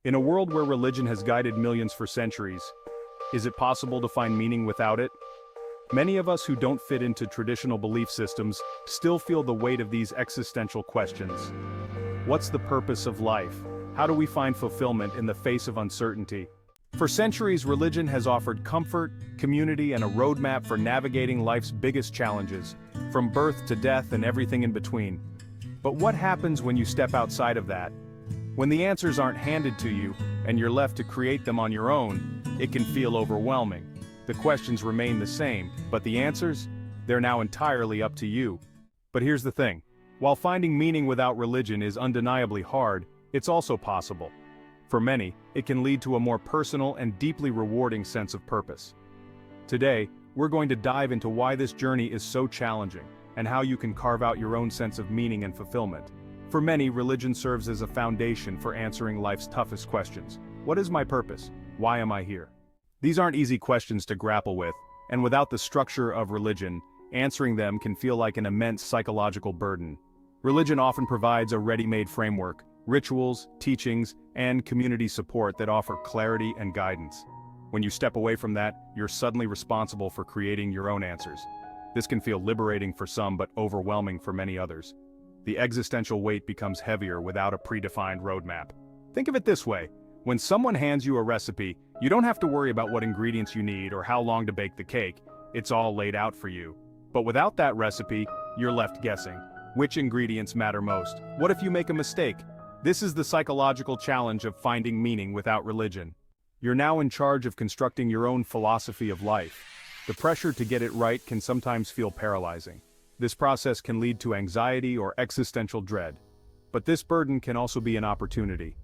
In a world where religion has guided millions for centuries, is it possible to find meaning without it? Many of us who don't fit into traditional belief systems still feel the weight of these existential questions. What's the purpose of life? How do we find fulfillment in the face of uncertainty? For centuries, religion has offered comfort, community, and a roadmap for navigating life's biggest challenges, from birth to death and everything in between. But what happens when you step outside of that? When the answers aren't handed to you, and you're left to create them on your own, it can feel overwhelming. The questions remain the same, but the answers? They're now entirely up to you. But here's the thing. While finding meaning without religion is undeniably hard, it's also possible. For many, it can lead to a more personal and deeply rewarding sense of purpose. Today, we're going to dive into why this journey is so challenging, and how you can carve out your own sense of meaning and fulfillment. For many, religion serves as a foundation for answering life's toughest questions. What is my purpose? Why am I here? These aren't easy questions to grapple with, and without the structure of religion, answering them can feel like an immense psychological burden. Religion often provides a ready-made framework, rituals, teachings, and community support that offer clarity and guidance. When you step away from that, you're suddenly responsible for creating your own answers. This can feel liberating for some but overwhelming for many others. The existential weight becomes heavier without a predefined roadmap. Think of it this way. When someone hands you a recipe, you don't have to worry about what ingredients you need or how long to bake the cake. It's all laid out for you. But without that recipe, you're left guessing. Which ingredients matter most? What if you make a mistake? This is the psychological challenge of finding meaning without religion. You're now in charge of constructing your own philosophy of life. The pressure to get it right can sometimes feel paralyzing. This process can lead to anxiety or existential dread. But this burden can also be an opportunity.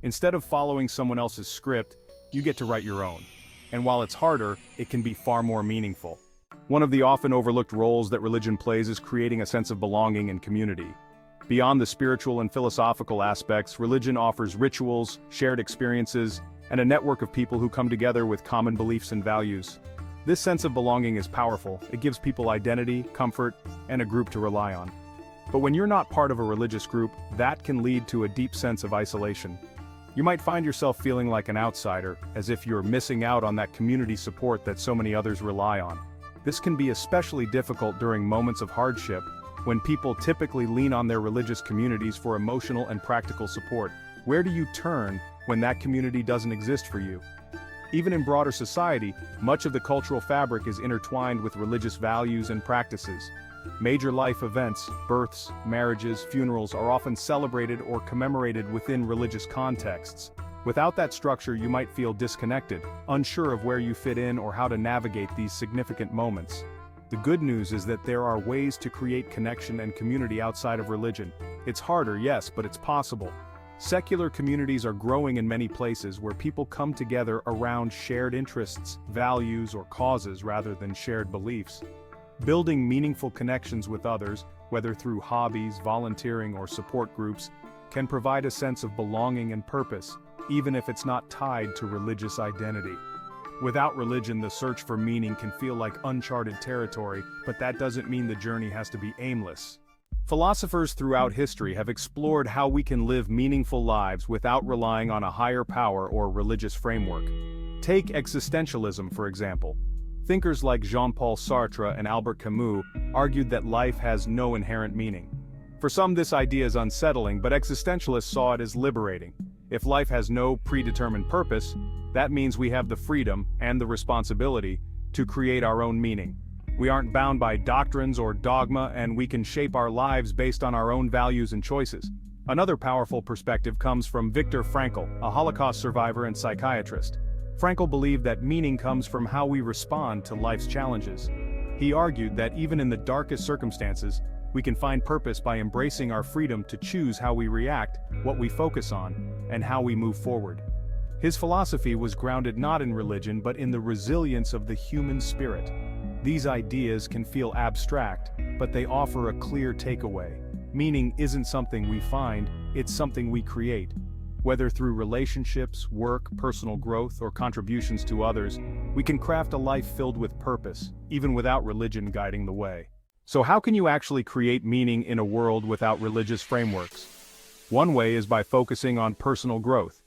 Instead of following someone else's script, you get to write your own. And while it's harder, it can be far more meaningful. One of the often overlooked roles that religion plays is creating a sense of belonging and community. Beyond the spiritual and philosophical aspects, religion offers rituals, shared experiences, and a network of people who come together with common beliefs and values. This sense of belonging is powerful. It gives people identity, comfort, and a group to rely on. But when you're not part of a religious group, that can lead to a deep sense of isolation. You might find yourself feeling like an outsider, as if you're missing out on that community support that so many others rely on. This can be especially difficult during moments of hardship, when people typically lean on their religious communities for emotional and practical support. Where do you turn when that community doesn't exist for you? Even in broader society, much of the cultural fabric is intertwined with religious values and practices. Major life events, births, marriages, funerals are often celebrated or commemorated within religious contexts. Without that structure, you might feel disconnected, unsure of where you fit in or how to navigate these significant moments. The good news is that there are ways to create connection and community outside of religion. It's harder, yes, but it's possible. Secular communities are growing in many places where people come together around shared interests, values, or causes rather than shared beliefs. Building meaningful connections with others, whether through hobbies, volunteering, or support groups, can provide a sense of belonging and purpose, even if it's not tied to religious identity. Without religion, the search for meaning can feel like uncharted territory, but that doesn't mean the journey has to be aimless. Philosophers throughout history have explored how we can live meaningful lives without relying on a higher power or religious framework. Take existentialism, for example. Thinkers like Jean-Paul Sartre and Albert Camus argued that life has no inherent meaning. For some, this idea is unsettling, but existentialists saw it as liberating. If life has no predetermined purpose, that means we have the freedom and the responsibility to create our own meaning. We aren't bound by doctrines or dogma, and we can shape our lives based on our own values and choices. Another powerful perspective comes from Viktor Frankl, a Holocaust survivor and psychiatrist. Frankl believed that meaning comes from how we respond to life's challenges. He argued that even in the darkest circumstances, we can find purpose by embracing our freedom to choose how we react, what we focus on, and how we move forward. His philosophy was grounded not in religion but in the resilience of the human spirit. These ideas can feel abstract, but they offer a clear takeaway. Meaning isn't something we find, it's something we create. Whether through relationships, work, personal growth, or contributions to others, we can craft a life filled with purpose, even without religion guiding the way. So how can you actually create meaning in a world without religious frameworks? One way is by focusing on personal growth.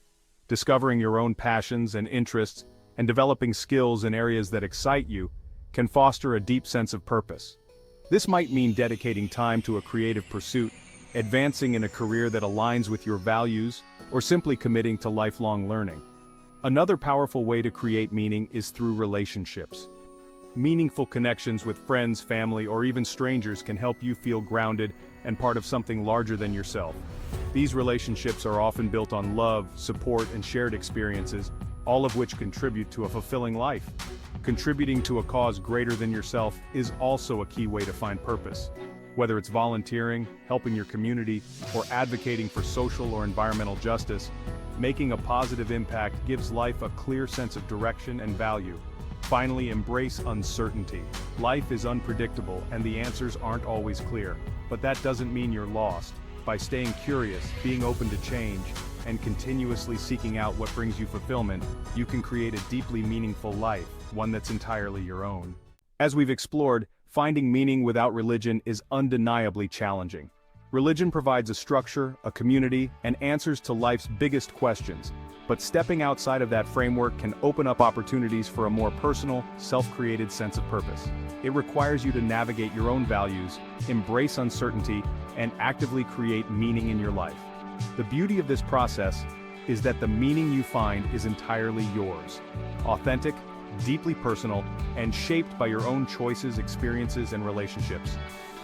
discovering your own passions and interests, and developing skills in areas that excite you, can foster a deep sense of purpose. This might mean dedicating time to a creative pursuit, advancing in a career that aligns with your values, or simply committing to lifelong learning. Another powerful way to create meaning is through relationships. Meaningful connections with friends, family, or even strangers can help you feel grounded and part of something larger than yourself. These relationships are often built on love, support, and shared experiences, all of which contribute to a fulfilling life. Contributing to a cause greater than yourself is also a key way to find purpose. Whether it's volunteering, helping your community, or advocating for social or environmental justice, making a positive impact gives life a clear sense of direction and value. Finally, embrace uncertainty. Life is unpredictable and the answers aren't always clear, but that doesn't mean you're lost. By staying curious, being open to change, and continuously seeking out what brings you fulfillment, you can create a deeply meaningful life, one that's entirely your own. As we've explored, finding meaning without religion is undeniably challenging. Religion provides a structure, a community, and answers to life's biggest questions, but stepping outside of that framework can open up opportunities for a more personal, self-created sense of purpose. It requires you to navigate your own values, embrace uncertainty, and actively create meaning in your life. The beauty of this process is that the meaning you find is entirely yours. Authentic, deeply personal, and shaped by your own choices, experiences, and relationships.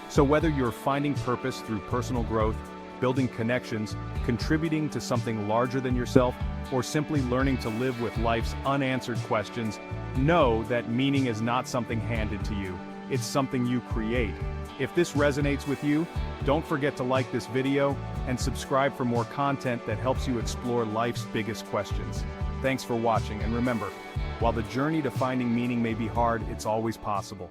So whether you're finding purpose through personal growth, building connections, contributing to something larger than yourself, or simply learning to live with life's unanswered questions, know that meaning is not something handed to you. It's something you create. If this resonates with you, don't forget to like this video and subscribe for more content that helps you explore life's biggest questions. Thanks for watching, and remember, while the journey to finding meaning may be hard, it's always possible.